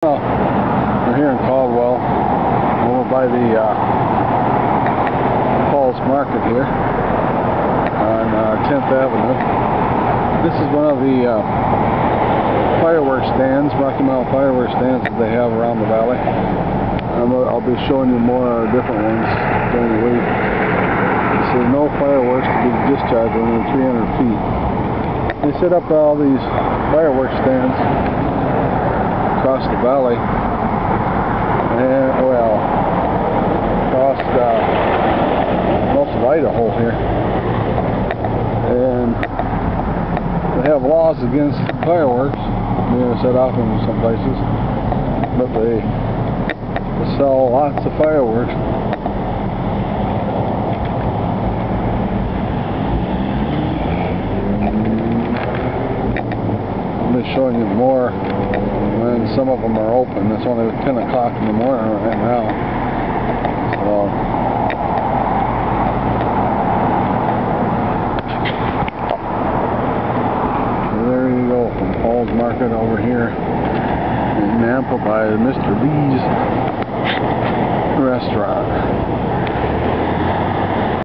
Well, we're here in Caldwell, over by the Falls Market here on 10th Avenue. This is one of the fireworks stands, Rocky Mountain fireworks stands that they have around the valley. I'll be showing you more different ones during the week. It says no fireworks to be discharged within 300 feet. They set up all these fireworks stands across the valley, and well, across most of Idaho here, and they have laws against fireworks being set off in some places, but they sell lots of fireworks. I'm just showing you more, and some of them are open. It's only 10 o'clock in the morning right now. So there you go, from Falls Market over here in Nampa by Mr. Lee's restaurant.